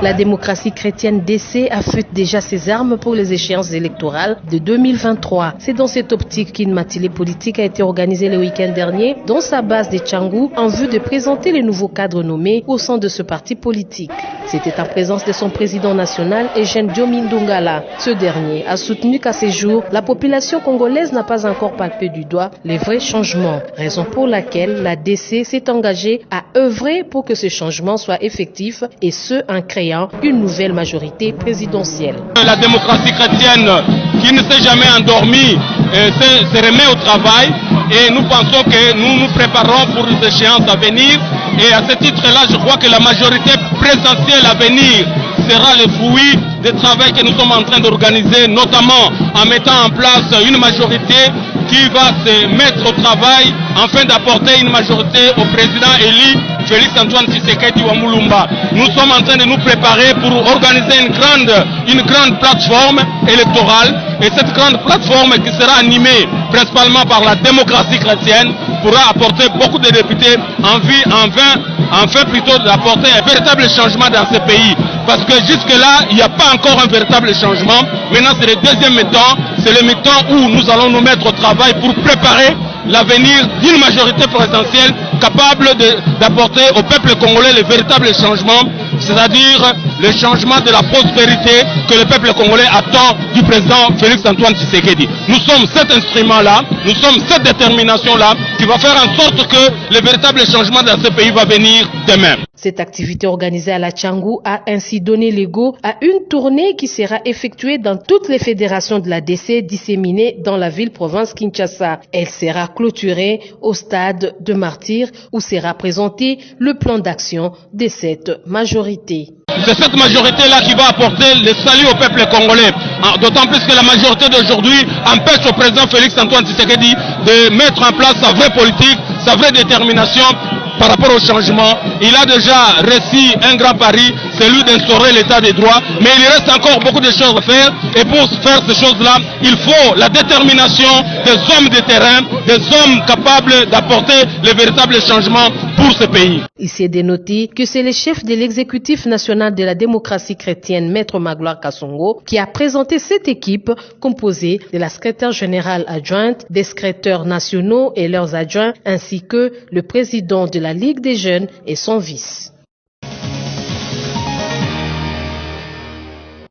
La démocratie chrétienne DC affûte déjà ses armes pour les échéances électorales de 2023. C'est dans cette optique qu'une matinée politique a été organisée le week-end dernier dans sa base de Tchangou en vue de présenter les nouveaux cadres nommés au sein de ce parti politique. C'était en présence de son président national, Eugène Diomi Ndongala. Ce dernier a soutenu qu'à ces jours, la population congolaise n'a pas encore palpé du doigt les vrais changements, raison pour laquelle la DC s'est engagée à œuvrer pour que ce changement soit effectif et ce en créant une nouvelle majorité présidentielle. La démocratie chrétienne qui ne s'est jamais endormie se remet au travail et nous pensons que nous nous préparons pour les échéances à venir et à ce titre-là, je crois que la majorité présidentielle à venir sera le fruit du travail que nous sommes en train d'organiser, notamment en mettant en place une majorité qui va se mettre au travail afin d'apporter une majorité au président élu Félix Antoine Tshisekedi Wamulumba. Nous sommes en train de nous préparer pour organiser une grande plateforme électorale et cette grande plateforme qui sera animée principalement par la démocratie chrétienne pourra apporter beaucoup de députés enfin plutôt d'apporter un véritable changement dans ce pays. Parce que jusque-là, il n'y a pas encore un véritable changement. Maintenant, c'est le deuxième mi-temps. C'est le mi-temps où nous allons nous mettre au travail pour préparer l'avenir d'une majorité présidentielle capable d'apporter au peuple congolais le véritable changement, c'est-à-dire le changement de la prospérité que le peuple congolais attend du président Félix Antoine Tshisekedi. Nous sommes cet instrument-là, nous sommes cette détermination-là qui va faire en sorte que le véritable changement dans ce pays va venir demain. Cette activité organisée à la Tchangou a ainsi donné le go à une tournée qui sera effectuée dans toutes les fédérations de la DC disséminées dans la ville-province Kinshasa. Elle sera clôturée au stade de Martyrs où sera présenté le plan d'action de cette majorité. C'est cette majorité-là qui va apporter le salut au peuple congolais. D'autant plus que la majorité d'aujourd'hui empêche au président Félix Antoine Tshisekedi de mettre en place sa vraie politique, sa vraie détermination par rapport au changement. Il a déjà réussi un grand pari, celui d'instaurer l'état de droit, mais il reste encore beaucoup de choses à faire et pour faire ces choses-là, il faut la détermination des hommes de terrain, des hommes capables d'apporter le véritable changement pour ce pays. Il s'est dénoté que c'est le chef de l'exécutif national de la démocratie chrétienne, Maître Magloire Kassongo, qui a présenté cette équipe composée de la secrétaire générale adjointe, des secrétaires nationaux et leurs adjoints, ainsi que le président de la Ligue des jeunes et son vice.